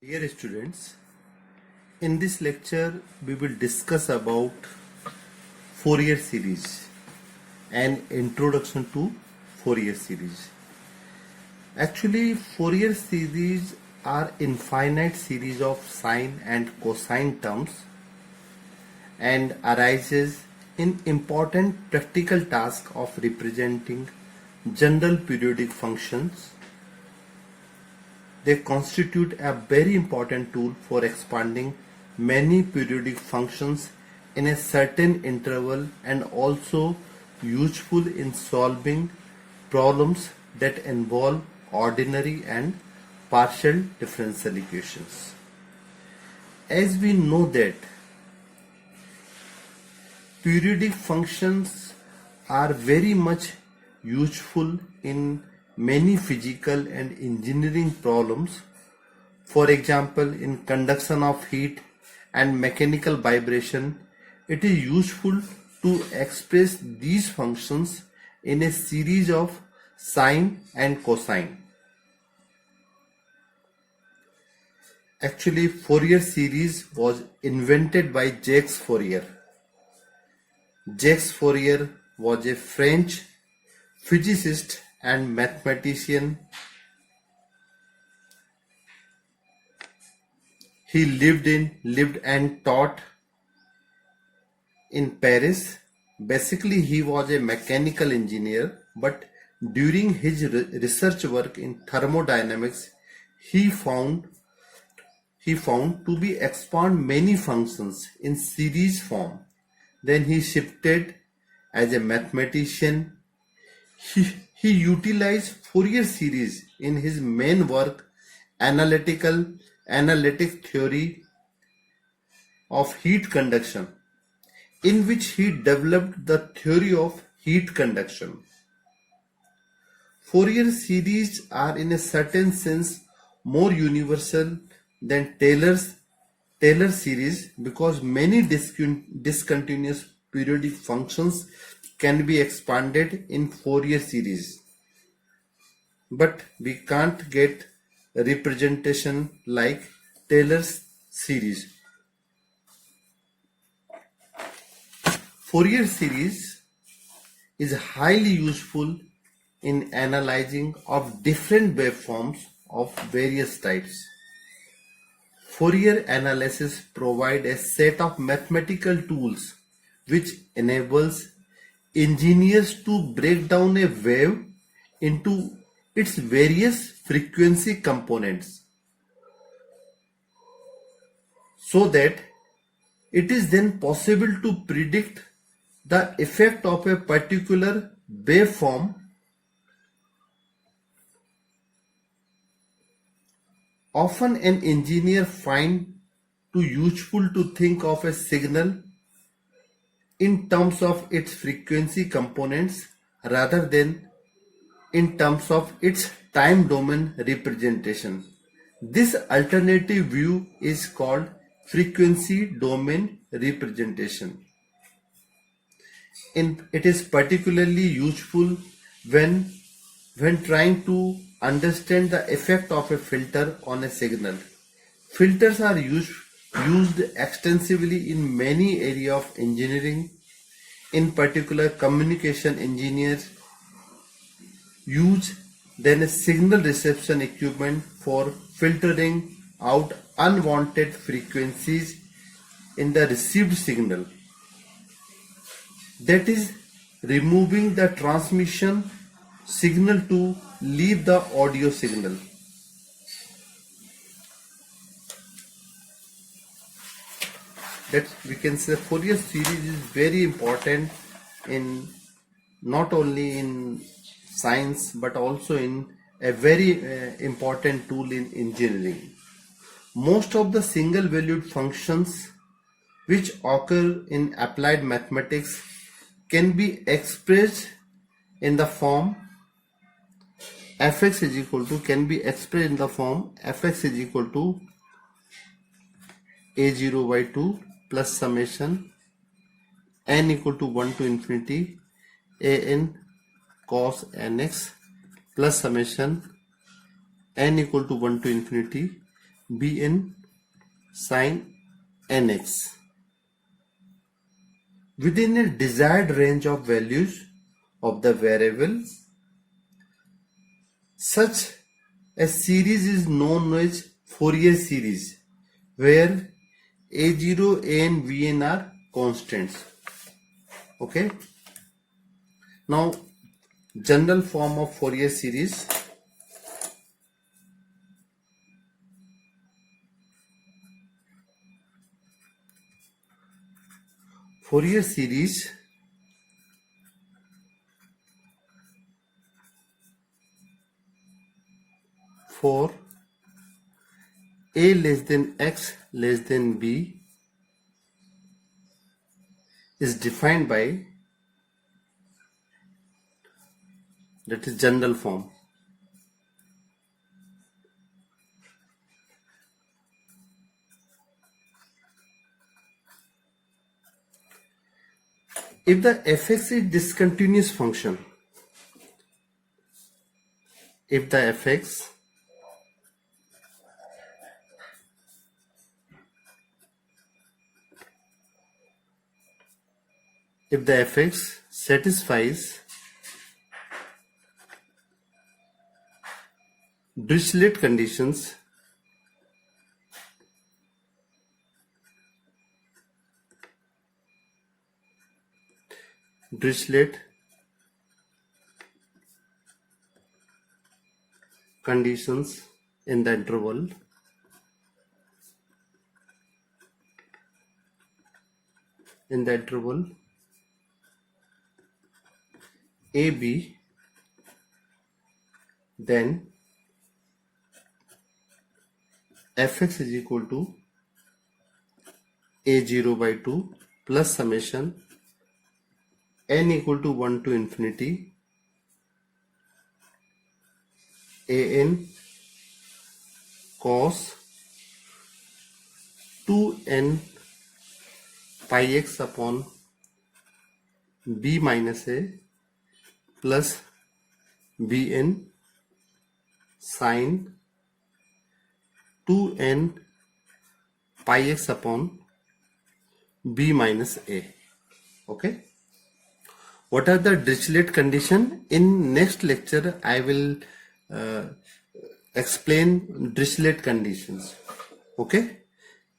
Dear students, in this lecture we will discuss about Fourier series and introduction to Fourier series. Actually, Fourier series are infinite series of sine and cosine terms and arises in important practical task of representing general periodic functions. They constitute a very important tool for expanding many periodic functions in a certain interval and also useful in solving problems that involve ordinary and partial differential equations. As we know that periodic functions are very much useful in many physical and engineering problems. For example, in conduction of heat and mechanical vibration, it is useful to express these functions in a series of sine and cosine. Actually, Fourier series was invented by Jacques Fourier. Jacques Fourier was a French physicist and mathematician. He lived and taught in Paris. Basically, he was a mechanical engineer, but during his research work in thermodynamics, he found to be expand many functions in series form. Then he shifted as a mathematician. He utilized Fourier series in his main work, Analytic Theory of Heat Conduction, in which he developed the theory of heat conduction. Fourier series are in a certain sense more universal than Taylor series because many discontinuous periodic functions can be expanded in Fourier series, but we can't get a representation like Taylor's series. Fourier series is highly useful in analyzing of different waveforms of various types. Fourier analysis provides a set of mathematical tools which enables engineers to break down a wave into its various frequency components so that it is then possible to predict the effect of a particular waveform. Often an engineer finds it useful to think of a signal in terms of its frequency components rather than in terms of its time domain representation. This alternative view is called frequency domain representation. It is particularly useful when trying to understand the effect of a filter on a signal. Filters are used extensively in many areas of engineering. In particular, communication engineers use then a signal reception equipment for filtering out unwanted frequencies in the received signal. That is, removing the transmission signal to leave the audio signal. That we can say Fourier series is very important in not only in science but also in a very important tool in engineering. Most of the single valued functions which occur in applied mathematics can be expressed in the form fx is equal to a0 by 2 plus summation n equal to 1 to infinity an cos nx plus summation n equal to 1 to infinity bn sin nx within a desired range of values of the variables. Such a series is known as Fourier series, where a0, an, vn are constants. Okay. Now, general form of Fourier series. Fourier series for a less than x less than b is defined by, that is general form. If the fx is discontinuous function, if the fx satisfies Dirichlet conditions, in the interval AB, then fx is equal to a0 by 2 plus summation n equal to 1 to infinity an cos 2n pi x upon b minus a plus bn sin 2n pi x upon b minus a. Okay. What are the Dirichlet condition? In next lecture I will explain Dirichlet conditions. Okay.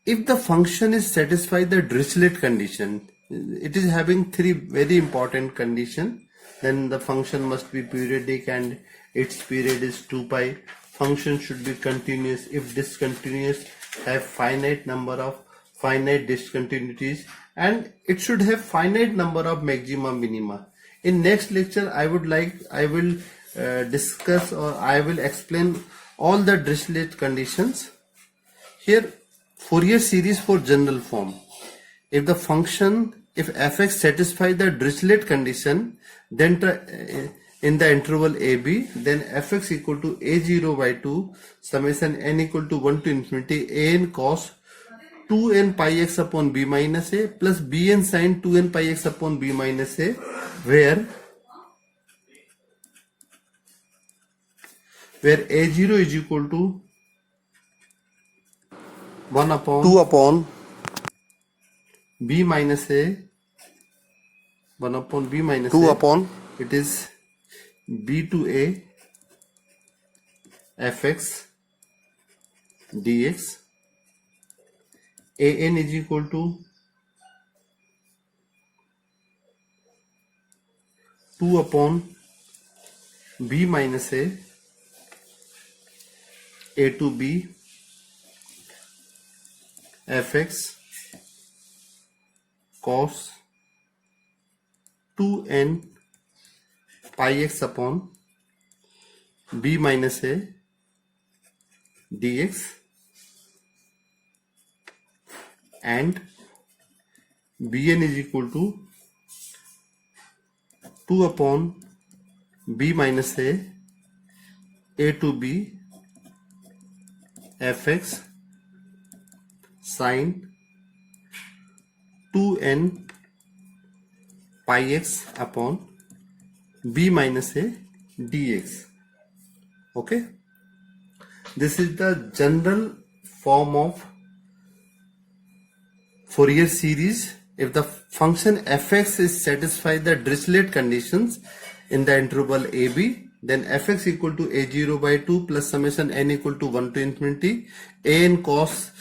If the function is satisfy the Dirichlet condition, it is having three very important condition. Then the function must be periodic and its period is 2 pi. Function should be continuous. If discontinuous, have finite number of finite discontinuities, and it should have finite number of maxima minima. In next lecture I will discuss, or I will explain all the Dirichlet conditions. Here Fourier series for general form. If the function, if fx satisfies the Dirichlet condition, then in the interval AB, then fx equal to a0 by 2 summation n equal to 1 to infinity an cos 2n pi x upon b minus a plus bn sin 2n pi x upon b minus a, where a0 is equal to 1 upon 2 upon b minus a, 1 upon b minus 2 a, upon, it is b to a fx dx. An is equal to 2 upon b minus a to b fx cos 2n pi x upon b minus a dx, and bn is equal to 2 upon b minus a to b fx sin 2n pi x upon b minus a dx. Okay, this is the general form of Fourier series if the function fx is satisfy the Dirichlet conditions in the interval ab, then fx equal to a0 by 2 plus summation n equal to 1 to infinity an cos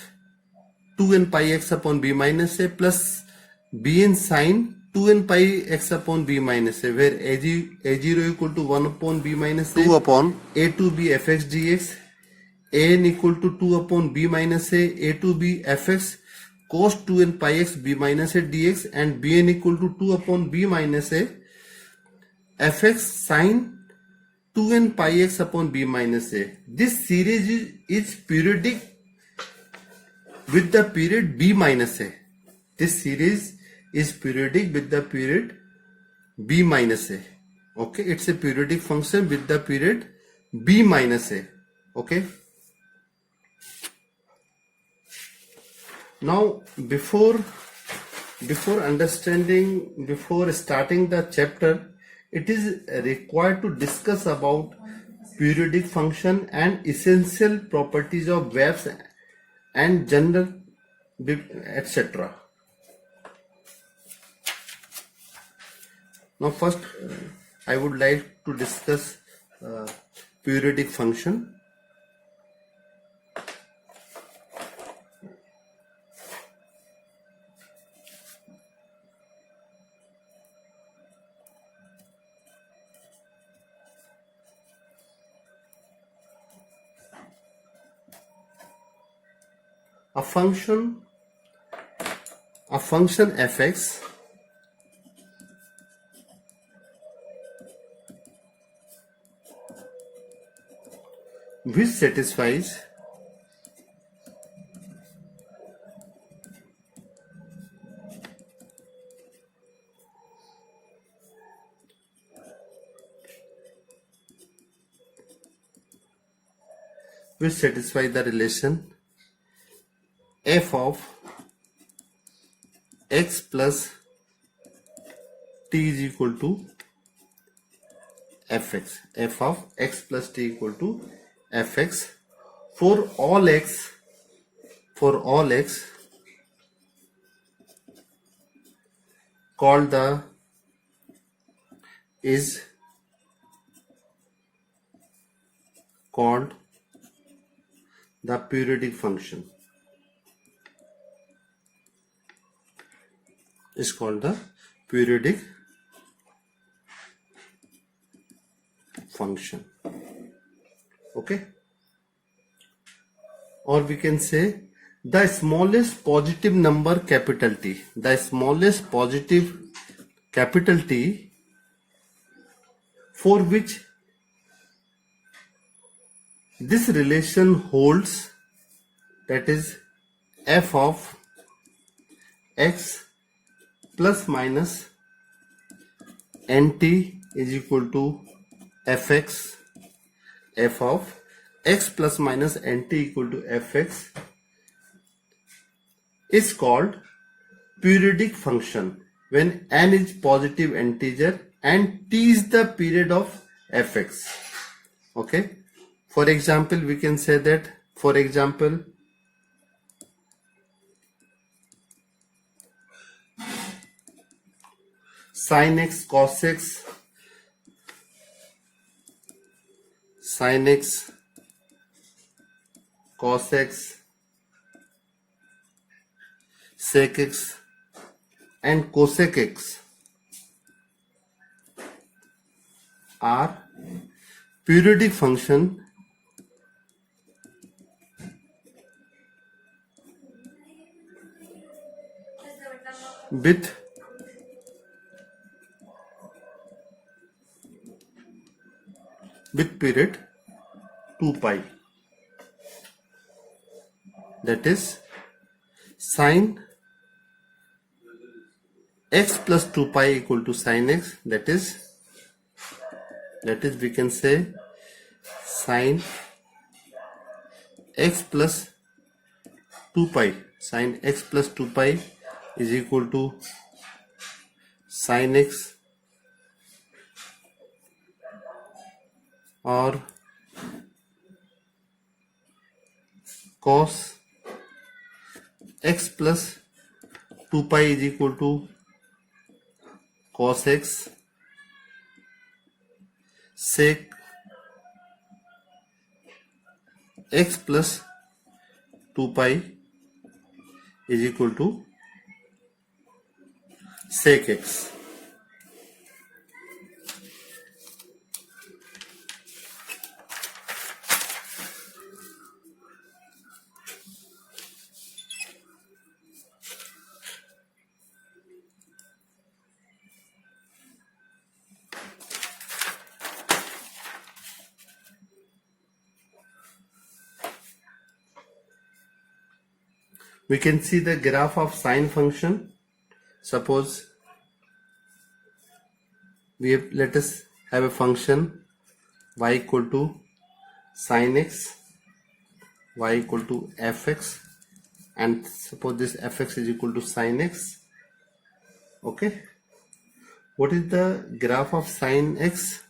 2n pi x upon b minus a plus bn sin 2n pi x upon b minus a, where a0 equal to 1 upon b minus a 2 upon a to b fx dx, an equal to 2 upon b minus a to b fx cos 2n pi x b minus a dx, and bn equal to 2 upon b minus a fx sin 2n pi x upon b minus a. This series is periodic with the period b minus a. This series is periodic with the period b minus a. Okay, it's a periodic function with the period b minus a. Okay. Now before starting the chapter, it is required to discuss about periodic function and essential properties of waves and general etc. Now first I would like to discuss periodic function. A function fx which satisfies the relation f of x plus t is equal to fx, f of x plus t equal to fx for all x called the periodic function, is called the periodic function. Okay, or we can say the smallest positive number capital T, the smallest positive capital T for which this relation holds, that is f of x plus minus nt is equal to fx, f of x plus minus nt equal to fx is called periodic function when n is positive integer and t is the period of fx. Okay, for example we can say that, for example, sin x cos x, sin x cos x, sec x and cosec x are periodic function with period 2 pi, that is sin x plus 2 pi equal to sin x, that is we can say sin x plus 2 pi, sin x plus 2 pi is equal to sin x or cos x plus 2 pi is equal to cos x sec x plus 2 pi is equal to sec x. We can see the graph of sine function. Suppose let us have a function y equal to sine x, y equal to fx, and suppose this fx is equal to sine x. Okay, what is the graph of sine x?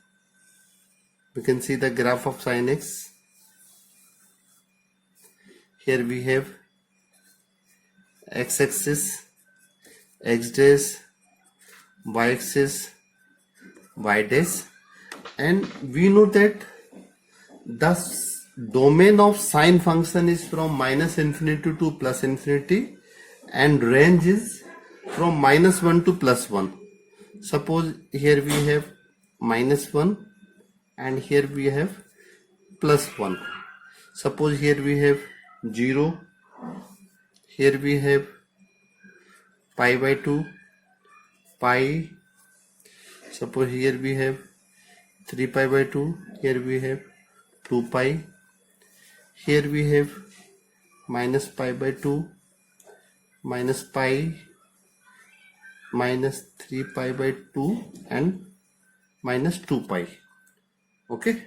We can see the graph of sine x. Here we have x-axis, x dash, y-axis, y dash, and we know that the domain of sine function is from minus infinity to plus infinity, and range is from minus 1 to plus 1. Suppose here we have minus 1 and here we have plus 1. Suppose here we have 0, here we have pi by 2, pi. Suppose here we have 3 pi by 2, here we have 2 pi, here we have minus pi by 2, minus pi, minus 3 pi by 2, and minus 2 pi. Okay,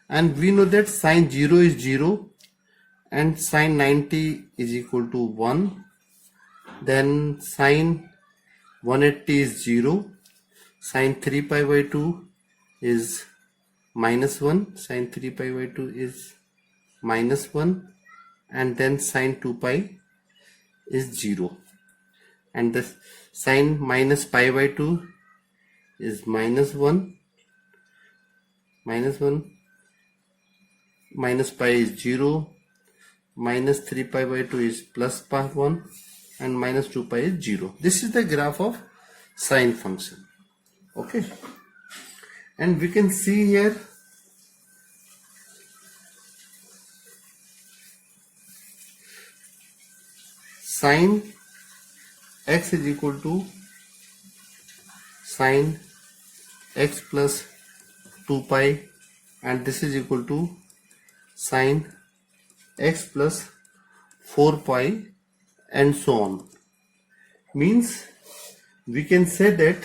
and we know that sine 0 is 0 and sine 90 is equal to 1. Then sine 180 is 0, sine 3 pi by 2 is minus 1, sine 3 pi by 2 is minus 1, and then sine 2 pi is 0, and the sine minus pi by 2 is minus 1, minus 1, minus pi is 0, minus 3 pi by 2 is plus pi 1, and minus 2 pi is 0. This is the graph of sine function. Okay, and we can see here sine x is equal to sine x plus 2 pi, and this is equal to sine x plus 4 pi, and so on. Means we can say that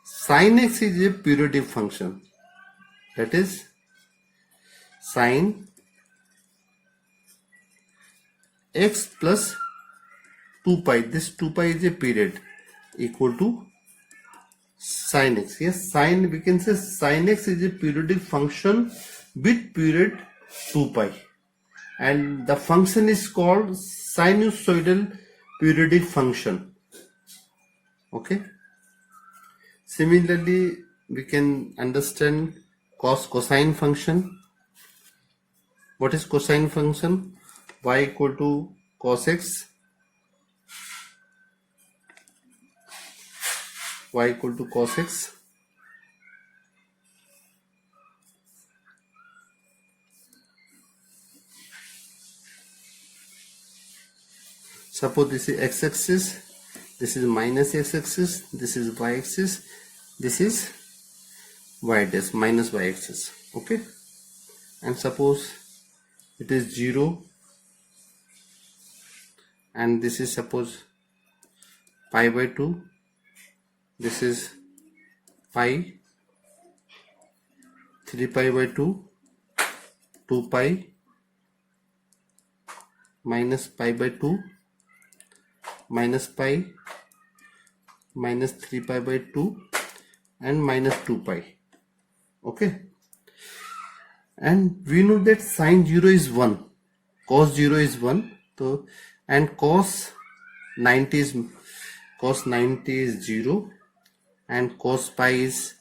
sine x is a periodic function, that is sine x plus 2 pi, this 2 pi is a period, equal to sine x. Yes, sine, we can say sine x is a periodic function with period 2 pi, and the function is called sinusoidal periodic function. Okay, similarly we can understand cosine function. What is cosine function? Y equal to cos x, y equal to cos x, suppose this is x-axis, this is minus x-axis, this is y-axis, this is y dash minus y-axis. Okay, and suppose it is 0, and this is suppose pi by 2, this is pi, 3 pi by 2, 2 pi, minus pi by 2, minus pi, minus 3 pi by 2, and minus 2 pi. Okay, and we know that sine 0 is 1, cos 0 is 1, so and cos 90 is 0, and cos pi is,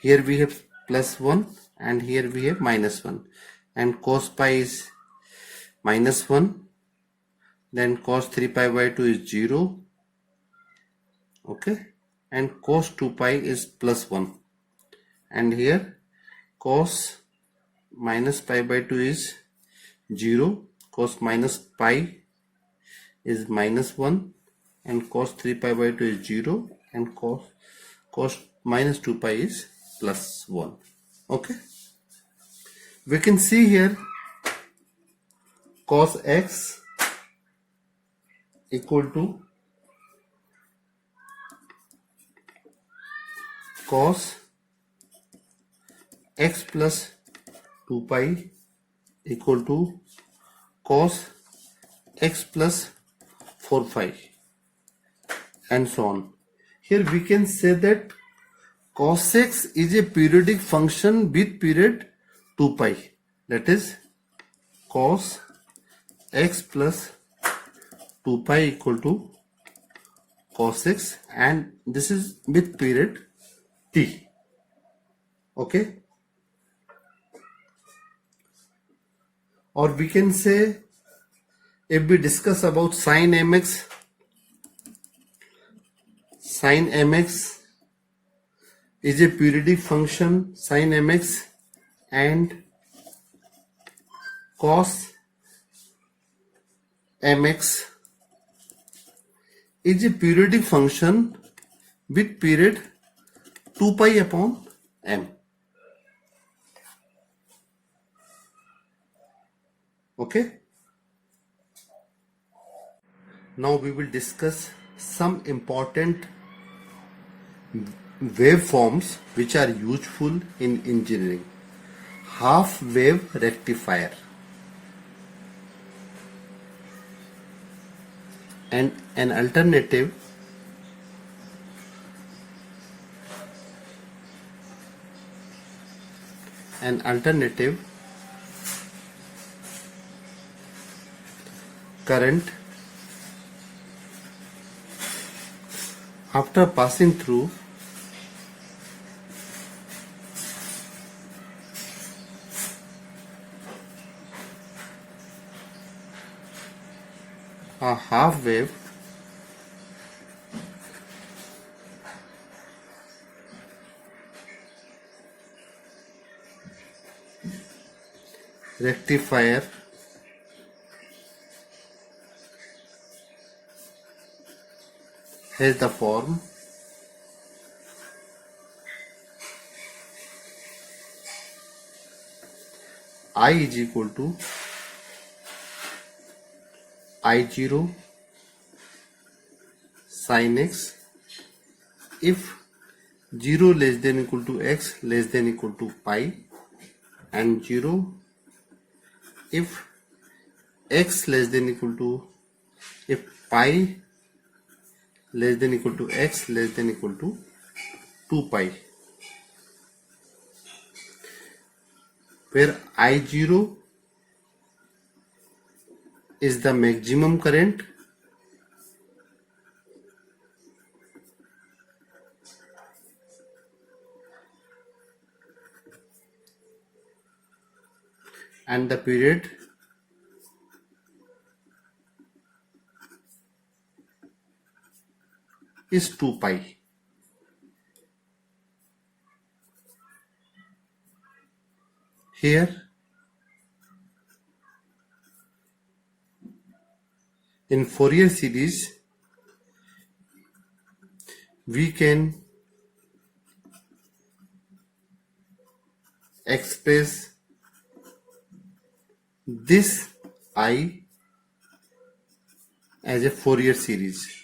here we have plus 1 and here we have minus 1, and cos pi is minus 1, then cos 3 pi by 2 is 0, okay, and cos 2 pi is plus 1, and here cos minus pi by 2 is 0, cos minus pi is minus 1, and cos 3 pi by 2 is 0, and cos minus 2 pi is plus 1. Okay, we can see here cos x equal to cos x plus 2 pi equal to cos x plus 4 pi, and so on. Here we can say that cos x is a periodic function with period 2 pi, that is cos x plus 2 pi equal to cos x, and this is with period t. Okay, or we can say, if we discuss about sin mx is a periodic function, sin mx, and cos mx is a periodic function with period 2 pi upon m. Okay, now we will discuss some important waveforms which are useful in engineering. Half wave rectifier and an alternative current after passing through a half wave rectifier has the form I is equal to I0 sin x if 0 less than equal to x less than equal to pi, and 0 if x less than equal to, if pi less than equal to x less than equal to 2 pi, where I0 is the maximum current and the period is 2 pi. Here in Fourier series we can express this I as a Fourier series.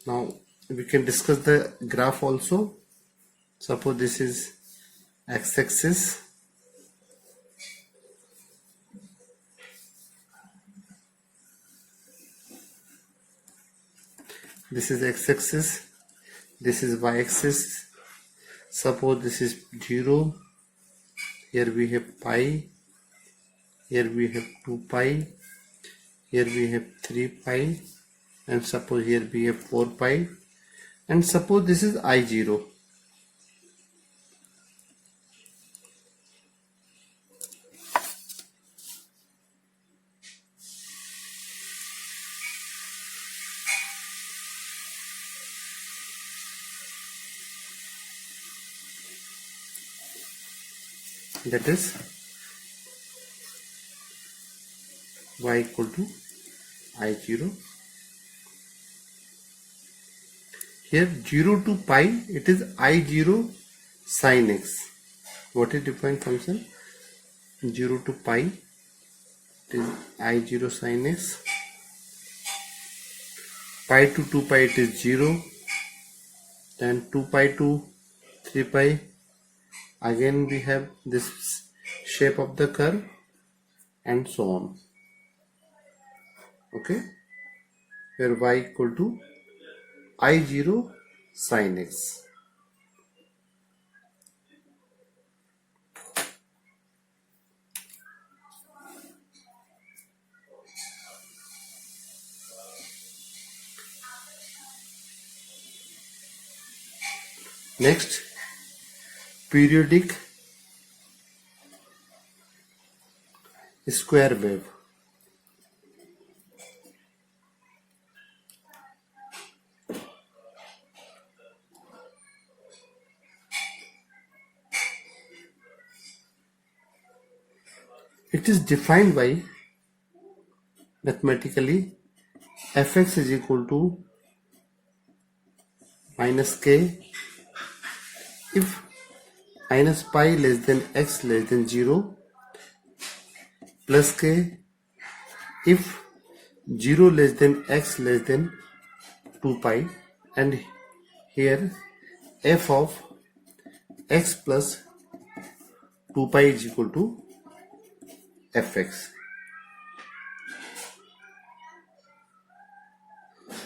Now we can discuss the graph also. Suppose this is x-axis, This is x-axis, this is y-axis. Suppose this is 0, here we have pi, here we have 2 pi, here we have 3 pi, and suppose here we have 4 pi, and suppose this is I0. That is y equal to I0. Here 0 to pi, it is I0 sin x. What is defined function? 0 to pi, it is I0 sin x. Pi to 2 pi, it is 0. Then 2 pi to 3 pi, again we have this shape of the curve, and so on. Okay, where y equal to I0 sin x. Next, periodic square wave. It is defined by mathematically fx is equal to minus k if minus pi less than x less than 0, plus k if 0 less than x less than 2 pi, and here f of x plus 2 pi is equal to fx.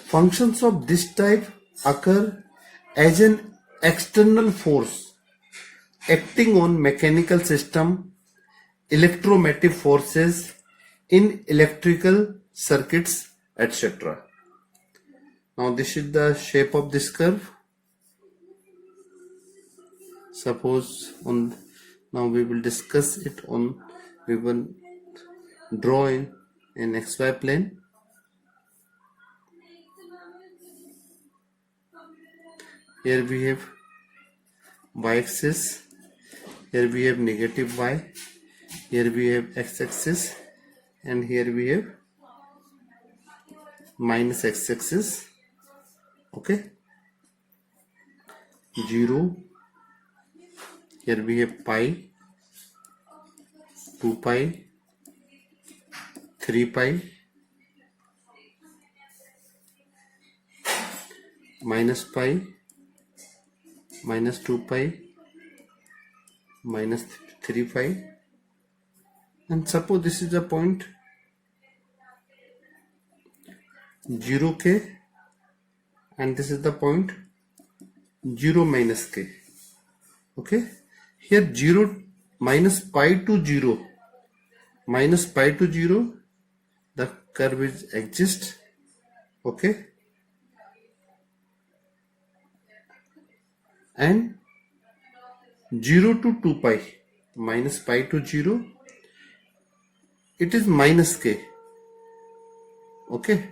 Functions of this type occur as an external force acting on mechanical system, electromotive forces in electrical circuits, etc. Now this is the shape of this curve. Suppose now we will discuss it on, we will draw in xy plane. Here we have y-axis, here we have negative y, here we have x-axis, and here we have minus x-axis. Okay, 0, here we have pi, 2 pi, 3 pi, minus pi, minus 2 pi, minus 3 pi, and suppose this is the point 0k, and this is the point 0 minus k. Okay, here 0 minus pi to 0, minus pi to 0, the curve is exist. Okay, and 0 to 2 pi, minus pi to 0, it is minus k. Okay,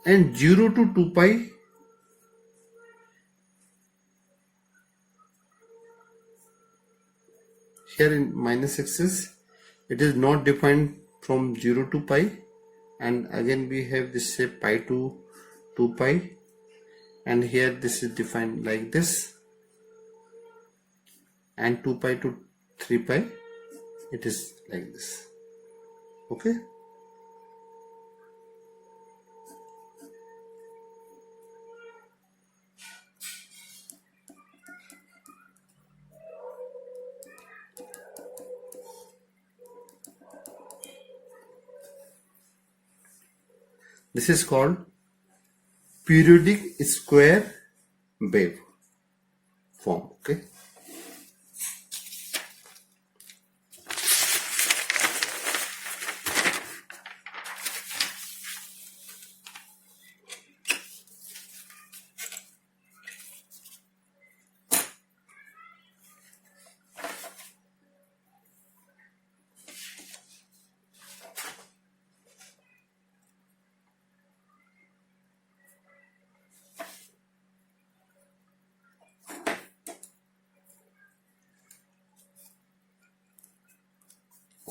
and 0 to 2 pi, here in minus axis, it is not defined from 0 to pi, and again we have this shape pi to 2 pi, and here this is defined like this, and 2 pi to 3 pi, it is like this. Okay, this is called periodic square wave form. Okay.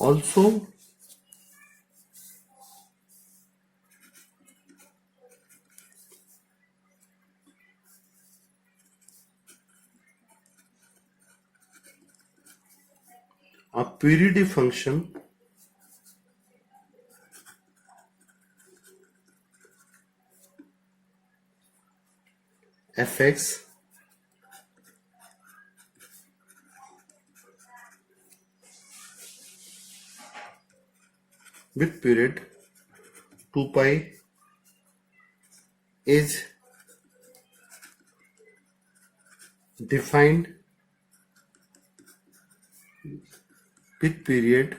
Also, a periodic function fx with period 2 pi is defined with period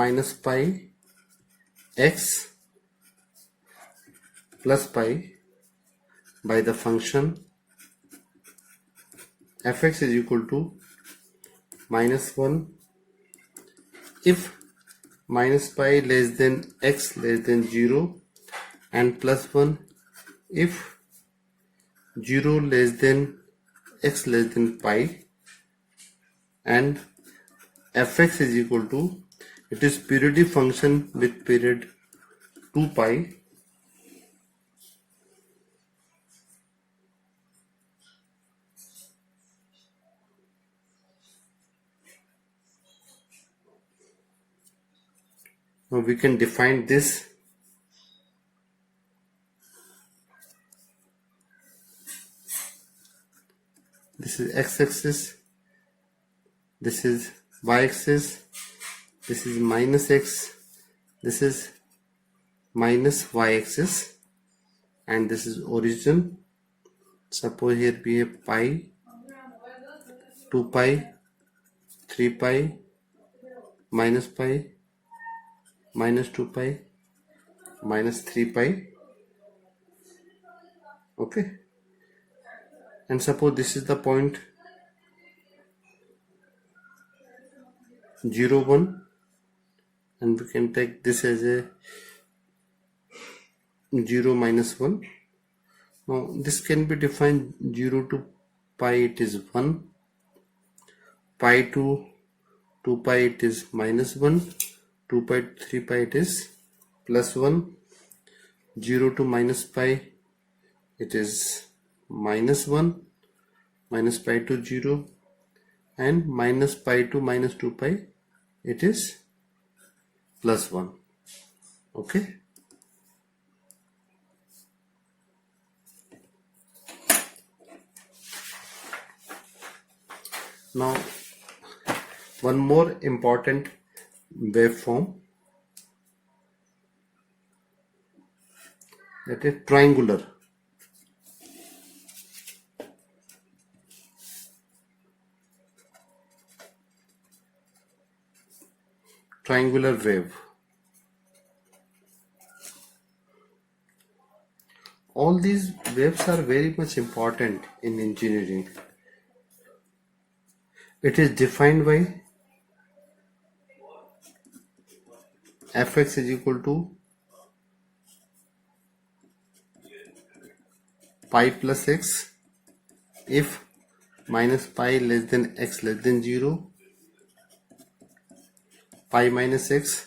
minus pi x plus pi by the function fx is equal to minus 1 if minus pi less than x less than 0 and plus 1 if 0 less than x less than pi, and fx is equal to, it is periodic function with period 2 pi now we can define this is x-axis, this is y-axis, this is minus x, this is minus y-axis, and this is origin. Suppose here we have pi, 2 pi, 3 pi, minus pi, minus 2 pi, minus 3 pi. Okay, and suppose this is the point 0 1, and we can take this as a 0 minus 1. Now this can be defined 0 to pi it is 1, pi to 2 pi it is minus 1, 2 pi to 3 pi it is plus 1, 0 to minus pi it is minus 1, minus pi to 0, and minus pi to minus 2 pi it is plus 1. Okay. Now one more important waveform, that is triangular. Triangular wave. All these waves are very much important in engineering. It is defined by fx is equal to pi plus x if minus pi less than x less than 0, pi minus x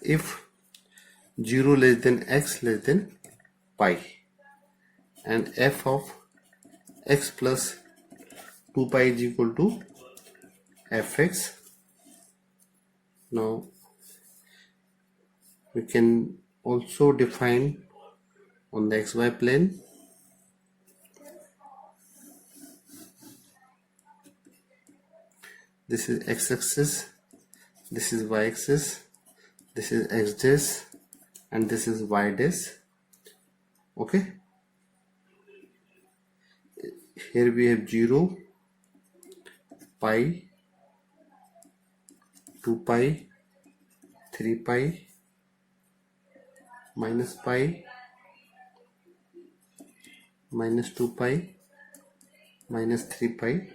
if 0 less than x less than pi, and f of x plus 2 pi is equal to fx. Now we can also define on the xy plane this is x-axis, this is y-axis, this is x dash, and this is y dash. Okay, here we have 0, pi, 2 pi, 3 pi, minus pi, minus 2 pi, minus 3 pi,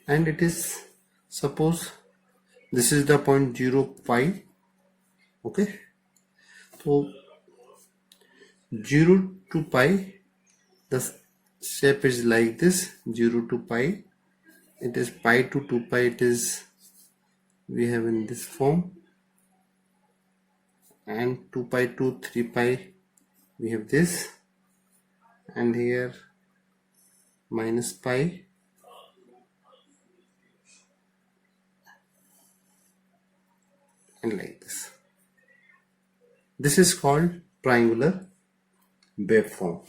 and it is, suppose this is the point 0 pi. Okay, so 0 to pi, the shape is like this. 0 to pi, it is pi to 2 pi, it is, we have in this form, and 2 pi to 3 pi we have this, and here minus pi, and like this. This is called triangular waveform.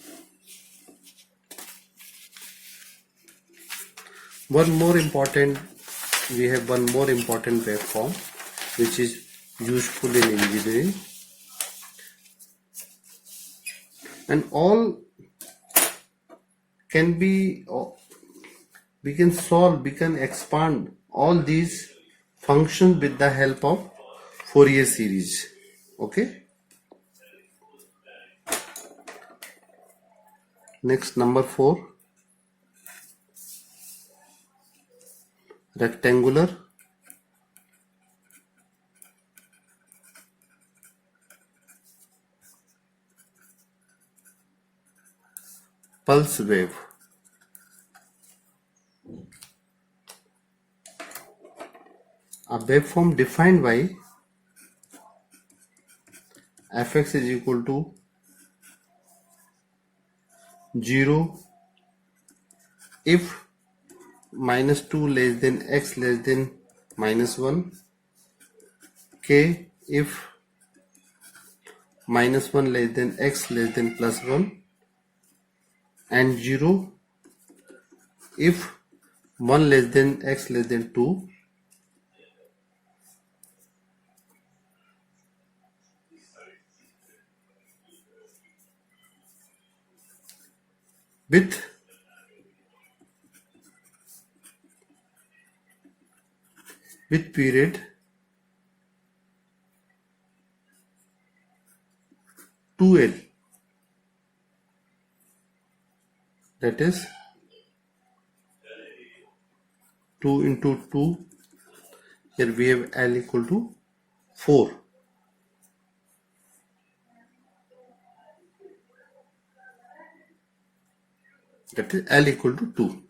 One more important waveform which is useful in engineering, and all can be, we can expand all these functions with the help of Fourier series. Okay, next, number 4, rectangular pulse wave. A waveform defined by fx is equal to 0 if minus 2 less than x less than minus 1, k if minus 1 less than x less than plus 1, and 0 if 1 less than x less than 2, with period 2L, that is 2 into 2, here we have L equal to 4, that is L equal to 2.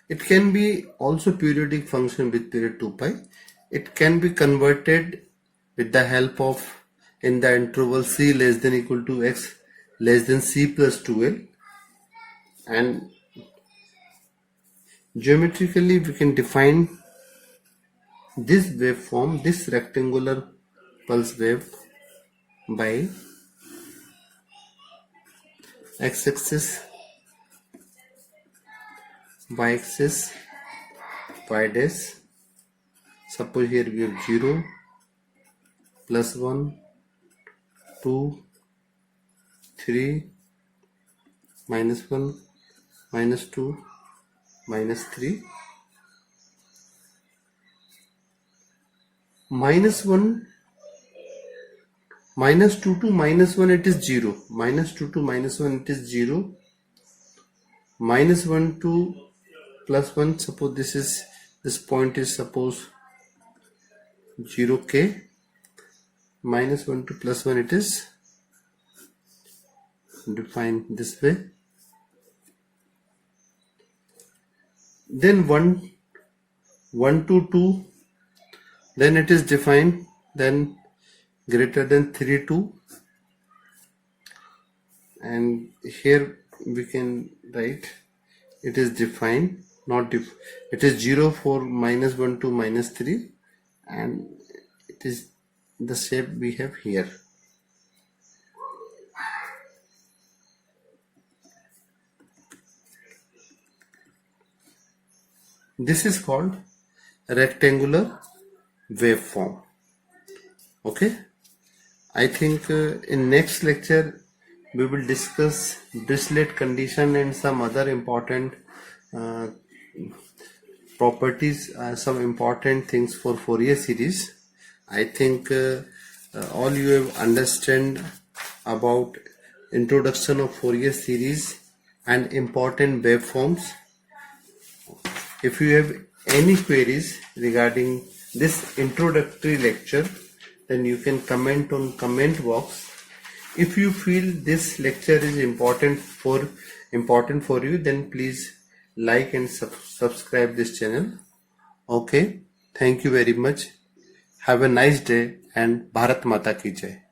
It can be also periodic function with period 2 pi. It can be converted with the help of, in the interval c less than equal to x less than c plus 2l, and geometrically we can define this waveform, this rectangular pulse wave, by x-axis, y-axis, y dash. Suppose here we have 0, plus 1, 2, 3, minus 1, minus 2, minus 3, minus 1, minus 2 to minus 1, it is 0, minus 2 to minus 1, it is 0, minus 1 to plus 1, suppose this point is, suppose 0k, minus 1 to plus 1, it is defined this way. Then 1 to 2, then it is defined, then greater than 3 to, and here we can write it is defined, not it is 0 for minus 1 to minus 3, and it is the shape we have here. This is called rectangular waveform. Okay, I think in next lecture we will discuss Dirichlet condition and some other important uh, properties, some important things for Fourier series. I think all you have understand about introduction of Fourier series and important waveforms. If you have any queries regarding this introductory lecture, then you can comment on comment box. If you feel this lecture is important for you, then please like and subscribe this channel. Okay, thank you very much. Have a nice day and Bharat Mata ki jai.